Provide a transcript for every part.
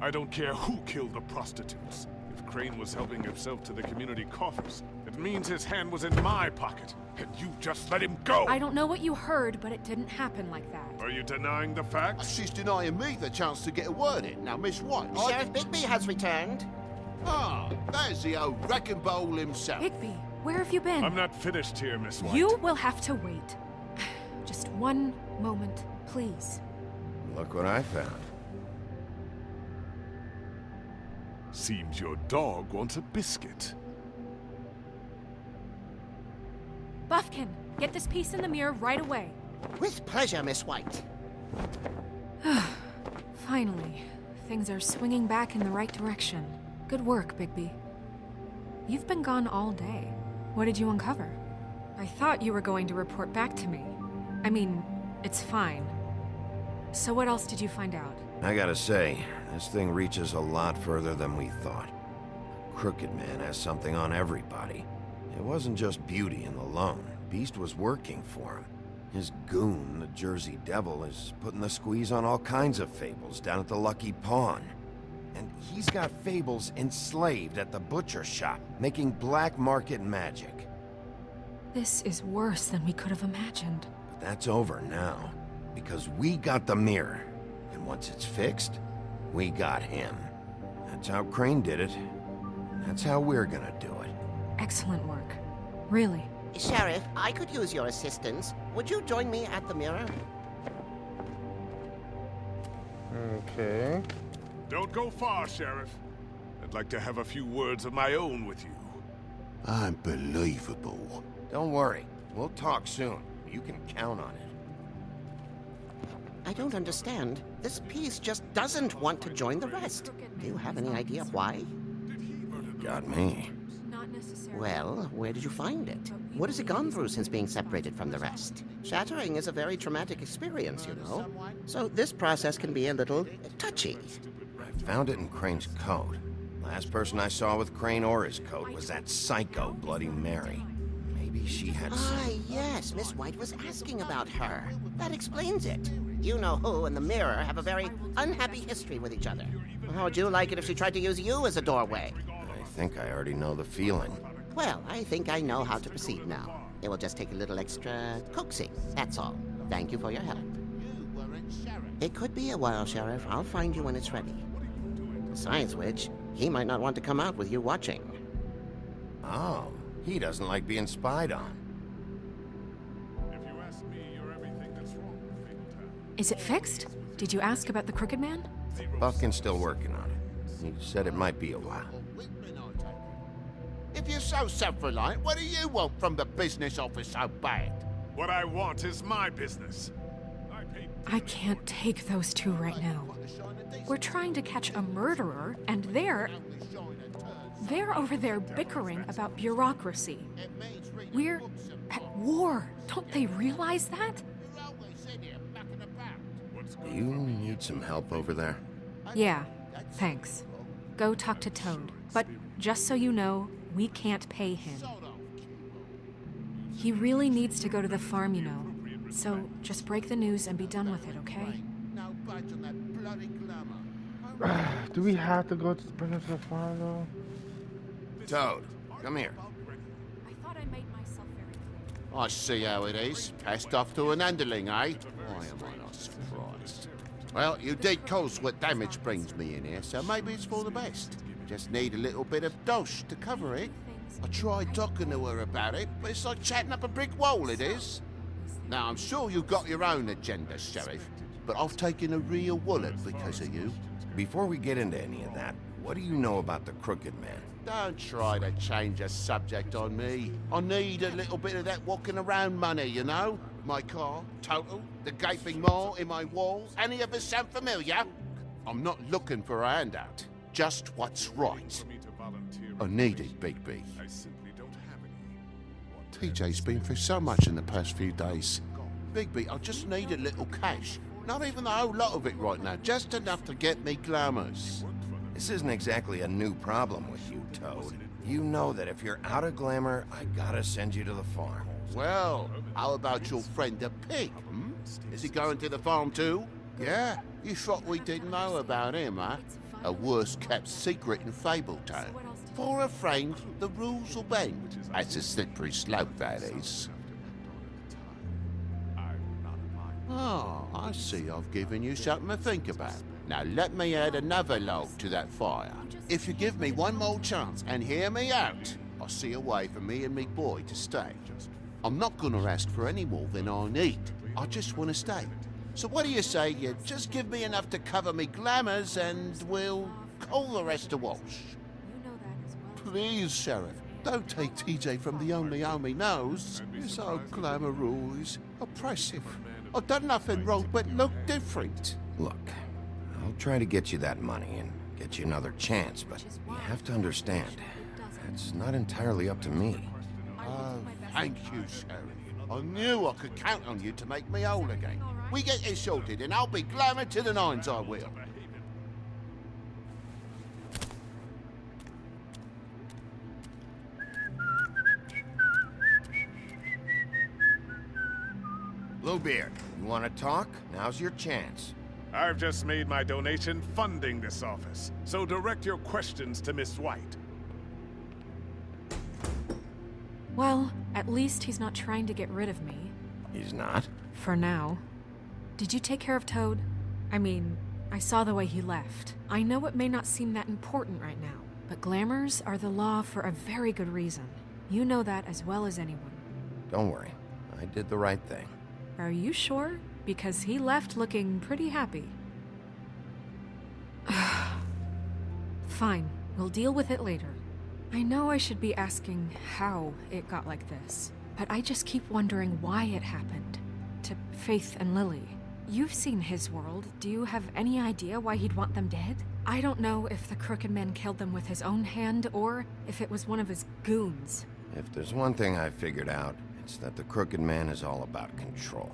I don't care who killed the prostitutes. If Crane was helping himself to the community coffers, it means his hand was in my pocket, and you just let him go! I don't know what you heard, but it didn't happen like that. Are you denying the facts? She's denying me the chance to get a word in. Now, Miss White... Sheriff Bigby has returned. Ah, there's the old wrecking bowl himself. Bigby, where have you been? I'm not finished here, Miss White. You will have to wait. Just one moment, please. Look what I found. Seems your dog wants a biscuit. Buffkin, get this piece in the mirror right away. With pleasure, Miss White. Finally, things are swinging back in the right direction. Good work, Bigby. You've been gone all day. What did you uncover? I thought you were going to report back to me. I mean, it's fine. So what else did you find out? I gotta say, this thing reaches a lot further than we thought. Crooked Man has something on everybody. It wasn't just Beauty and the Lone. Beast was working for him. His goon, the Jersey Devil, is putting the squeeze on all kinds of fables down at the Lucky Pawn. And he's got fables enslaved at the butcher shop, making black market magic. This is worse than we could have imagined. But that's over now, because we got the mirror. And once it's fixed, we got him. That's how Crane did it. That's how we're gonna do it. Excellent work. Really. Sheriff, I could use your assistance. Would you join me at the mirror? Okay. Don't go far, Sheriff. I'd like to have a few words of my own with you. Unbelievable. Don't worry, we'll talk soon. You can count on it. I don't understand. This piece just doesn't want to join the rest. Do you have any idea why? Got me. Not necessarily. Well, where did you find it? What has it gone through since being separated from the rest? Shattering is a very traumatic experience, you know. So this process can be a little touchy. I found it in Crane's coat. Last person I saw with Crane or his coat was that psycho Bloody Mary. Maybe she had Ah, yes, Miss White was asking about her. That explains it. You know who and the mirror have a very unhappy history with each other. How would you like it if she tried to use you as a doorway? I think I already know the feeling. Well, I think I know how to proceed now. It will just take a little extra coaxing, that's all. Thank you for your help. It could be a while, Sheriff. I'll find you when it's ready. Besides which, he might not want to come out with you watching. Oh, he doesn't like being spied on. If you ask me, you're everything that's wrong with Fabletown. Is it fixed? Did you ask about the Crooked Man? Buffkin's still working on it. He said it might be a while. If you're so self-reliant, what do you want from the business office so bad? What I want is my business. I can't take those two right now. We're trying to catch a murderer, and they're over there bickering about bureaucracy. We're at war. Don't they realize that? Do you need some help over there? Yeah, thanks. Go talk to Toad. But just so you know, we can't pay him. He really needs to go to the farm, you know. So just break the news and be done with it, okay? Do we have to go to bring us to the farm though? Toad, come here. I thought I made myself very clear. I see how it is. Passed off to an underling, eh? Why am I not surprised? Well, you did cause what damage brings me in here, so maybe it's for the best. Just need a little bit of dosh to cover it. I tried talking to her about it, but it's like chatting up a brick wall, it is. Now, I'm sure you've got your own agenda, Sheriff, but I've taken a real wallet because of you. Before we get into any of that, what do you know about the Crooked Man? Don't try to change the subject on me. I need a little bit of that walking around money, you know? My car, total, the gaping maw in my wall. Any of us sound familiar? I'm not looking for a handout. Just what's right. I need it, Bigby. I simply don't have any. TJ's been through so much in the past few days. Bigby, I just need a little cash. Not even a whole lot of it right now, just enough to get me glamours. This isn't exactly a new problem with you, Toad. You know that if you're out of glamour, I gotta send you to the farm. Well, how about your friend the pig, hmm? Is he going to the farm too? Yeah? You thought we didn't know about him, huh? A worse-kept secret in Fabletown. For a friend, the rules will bend. That's a slippery slope, that is. Oh, I see I've given you something to think about. Now let me add another log to that fire. If you give me one more chance and hear me out, I'll see a way for me and me boy to stay. I'm not gonna ask for any more than I need. I just want to stay. So what do you say you just give me enough to cover me glamours and we'll call the rest a wash? Please, Sheriff, don't take TJ from the only home he knows. You're so glamorous, oppressive. I've done nothing wrong but look different. Look, I'll try to get you that money and get you another chance, but you have to understand, it's not entirely up to me. Oh, thank you, Sheriff. I knew I could count on you to make me whole again. We get this sorted and I'll be glamour to the nines, I will. Bluebeard, you want to talk? Now's your chance. I've just made my donation funding this office, so direct your questions to Miss White. Well, at least he's not trying to get rid of me. He's not? For now. Did you take care of Toad? I mean, I saw the way he left. I know it may not seem that important right now, but glamours are the law for a very good reason. You know that as well as anyone. Don't worry. I did the right thing. Are you sure? Because he left looking pretty happy. Fine, we'll deal with it later. I know I should be asking how it got like this, but I just keep wondering why it happened. To Faith and Lily. You've seen his world. Do you have any idea why he'd want them dead? I don't know if the Crooked Man killed them with his own hand, or if it was one of his goons. If there's one thing I've figured out, it's that the Crooked Man is all about control.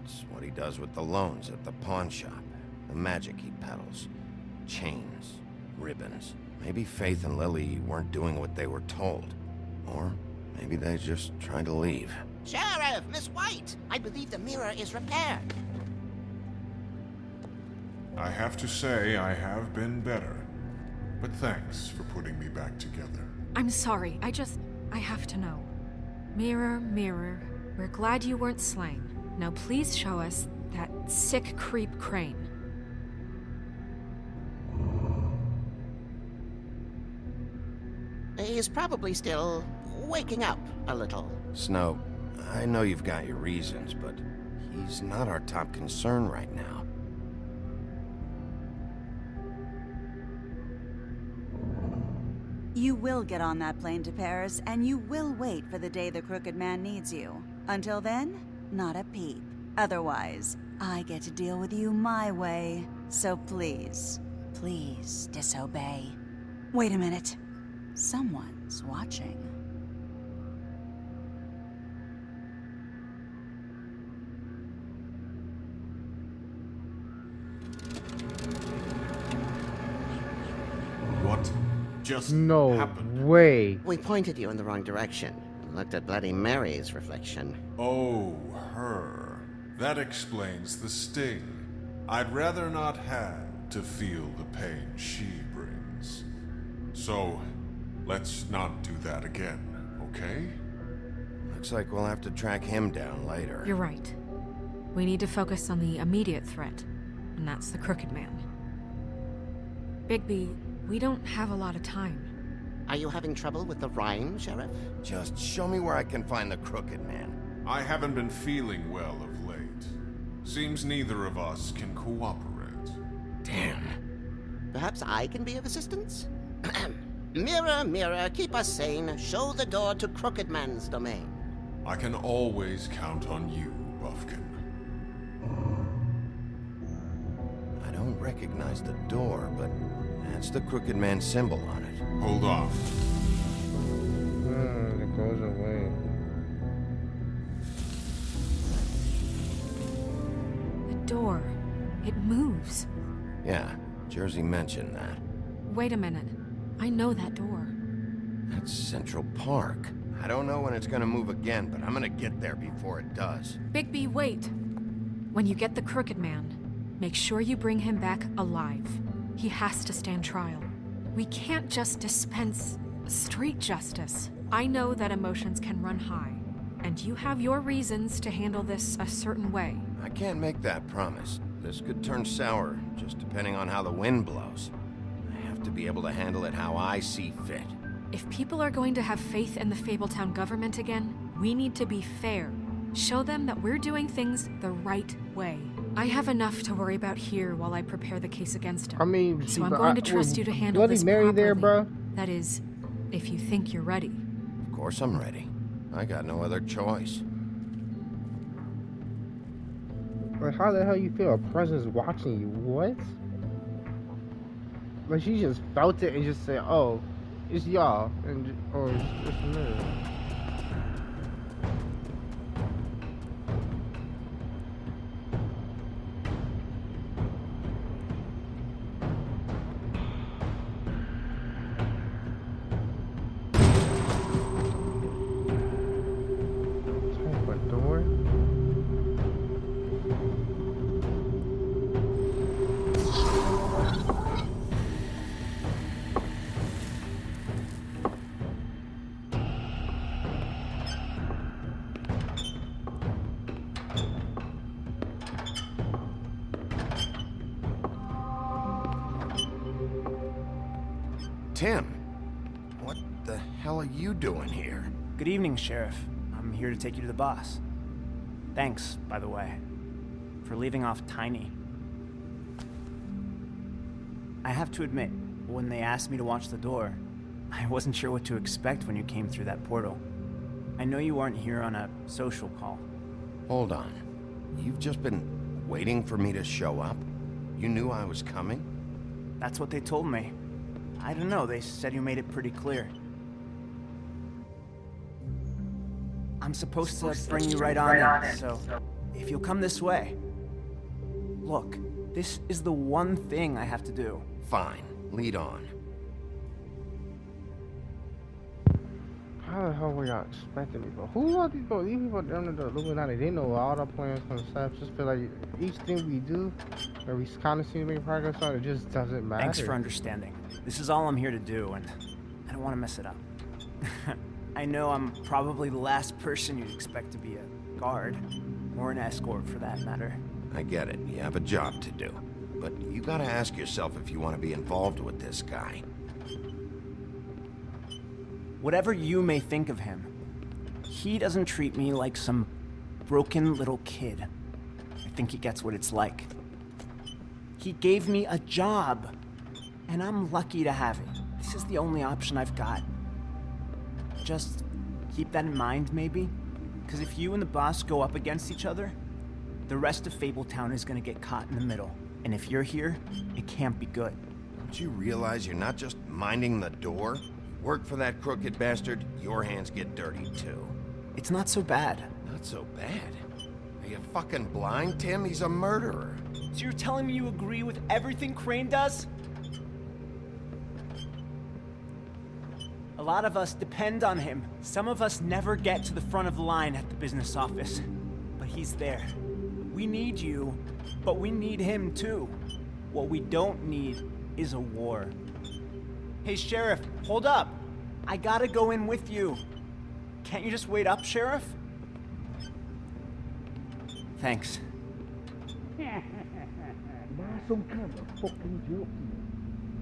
It's what he does with the loans at the pawn shop, the magic he peddles, chains, ribbons. Maybe Faith and Lily weren't doing what they were told. Or maybe they just tried to leave. Sheriff, Miss White! I believe the mirror is repaired. I have to say I have been better. But thanks for putting me back together. I'm sorry, I have to know. Mirror, mirror, we're glad you weren't slain. Now please show us that sick creep Crane. He's probably still waking up a little. Snow, I know you've got your reasons, but he's not our top concern right now. You will get on that plane to Paris, and you will wait for the day the Crooked Man needs you. Until then, not a peep. Otherwise, I get to deal with you my way. So please, please disobey. Wait a minute. Someone's watching. What just No happened? way. We pointed you in the wrong direction and looked at Bloody Mary's reflection. Oh, her. That explains the sting. I'd rather not have to feel the pain she brings. So, let's not do that again, okay? Looks like we'll have to track him down later. You're right. We need to focus on the immediate threat, and that's the Crooked Man. Bigby, we don't have a lot of time. Are you having trouble with the rhyme, Sheriff? Just show me where I can find the Crooked Man. I haven't been feeling well of late. Seems neither of us can cooperate. Damn. Perhaps I can be of assistance? Mirror, mirror, keep us sane. Show the door to Crooked Man's domain. I can always count on you, Buffkin. I don't recognize the door, but that's the Crooked Man symbol on it. Hold on. It goes away. The door. It moves. Yeah, Jersey mentioned that. Wait a minute. I know that door. That's Central Park. I don't know when it's gonna move again, but I'm gonna get there before it does. Bigby, wait! When you get the Crooked Man, make sure you bring him back alive. He has to stand trial. We can't just dispense street justice. I know that emotions can run high, and you have your reasons to handle this a certain way. I can't make that promise. This could turn sour, just depending on how the wind blows. I have to be able to handle it how I see fit. If people are going to have faith in the Fabletown government again, we need to be fair. Show them that we're doing things the right way. I have enough to worry about here while I prepare the case against him. I mean, so I'm going to trust you to handle Bloody this Mary properly. there, bro. That is, if you think you're ready. Of course I'm ready. I got no other choice. Like, how the hell you feel a presence watching you? What? Like, she just felt it and just said, oh, it's y'all. And, or it's me. Tim, what the hell are you doing here? Good evening, Sheriff. I'm here to take you to the boss. Thanks, by the way, for leaving off Tiny. I have to admit, when they asked me to watch the door, I wasn't sure what to expect when you came through that portal. I know you aren't here on a social call. Hold on. You've just been waiting for me to show up? You knew I was coming? That's what they told me. I don't know, they said you made it pretty clear. I'm supposed to bring you right on in, so if you'll come this way. Look, this is the one thing I have to do. Fine, lead on. How the hell were y'all expecting me? But who are these people? These people down the Illuminati, they know all the plans from the steps. Just feel like each thing we do, or we kind of seem to make progress on, it just doesn't matter. Thanks for understanding. This is all I'm here to do, and I don't want to mess it up. I know I'm probably the last person you'd expect to be a guard, or an escort for that matter. I get it, you have a job to do. But you gotta ask yourself if you want to be involved with this guy. Whatever you may think of him, he doesn't treat me like some broken little kid. I think he gets what it's like. He gave me a job, and I'm lucky to have it. This is the only option I've got. Just keep that in mind, maybe? Because if you and the boss go up against each other, the rest of Fabletown is gonna get caught in the middle. And if you're here, it can't be good. Don't you realize you're not just minding the door? You work for that crooked bastard, your hands get dirty too. It's not so bad. Not so bad? Are you fucking blind, Tim? He's a murderer. So you're telling me you agree with everything Crane does? A lot of us depend on him. Some of us never get to the front of the line at the business office. But he's there. We need you, but we need him too. What we don't need is a war. Hey, Sheriff, hold up. I gotta go in with you. Can't you just wait up, Sheriff? Thanks. Now some kind of fucking joke.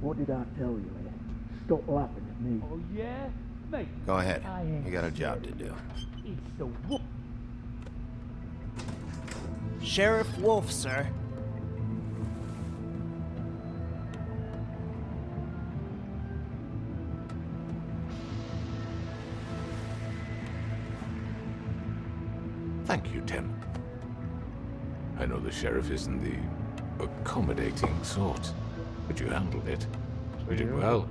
What did I tell you, eh? Stop laughing at me. Oh yeah? Mate. Go ahead. You got a job to do. It's the wolf. Sheriff Wolf, sir. Thank you, Tim. I know the sheriff isn't the accommodating sort, but you handled it. You did well.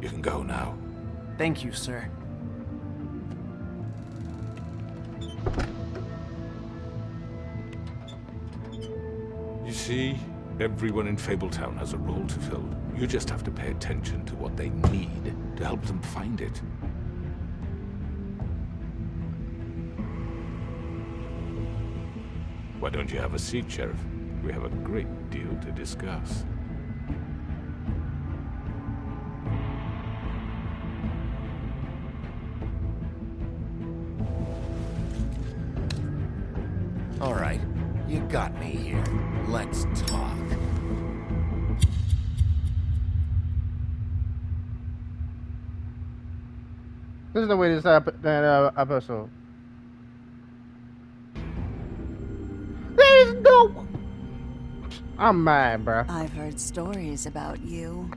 You can go now. Thank you, sir. You see, everyone in Fabletown has a role to fill. You just have to pay attention to what they need to help them find it. Why don't you have a seat, Sheriff? We have a great deal to discuss. You got me here. Let's talk. This is the way this episode. There's no. I'm mad, bruh. I've heard stories about you.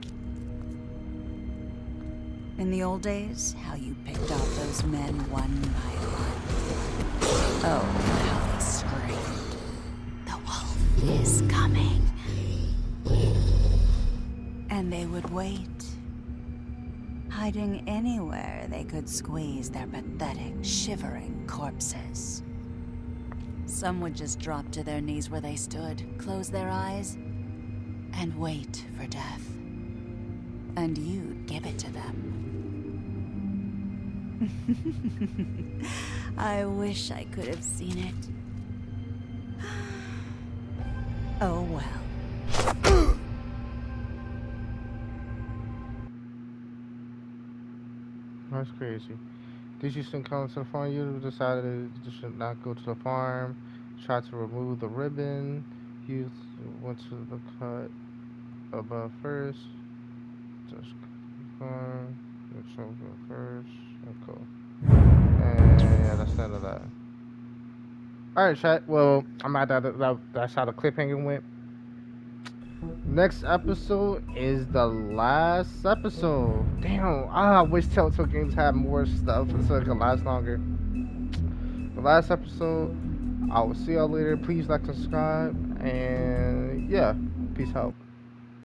In the old days, how you picked off those men one by one. Oh, how they screamed. The wolf is coming. And they would wait, hiding anywhere they could squeeze their pathetic, shivering corpses. Some would just drop to their knees where they stood, close their eyes, and wait for death. And you'd give it to them. I wish I could have seen it. Oh well. That's crazy. These used to come to the farm. You decided to should not go to the farm. Tried to remove the ribbon. You went to the cut above first. Just farm. First. And go. And yeah, that's the end of that. Alright, chat. Well, I'm at that's how the cliffhanger went. Next episode is the last episode. Damn, I wish Telltale Games had more stuff so it can last longer. The last episode. I will see y'all later. Please like, subscribe, and yeah, peace out.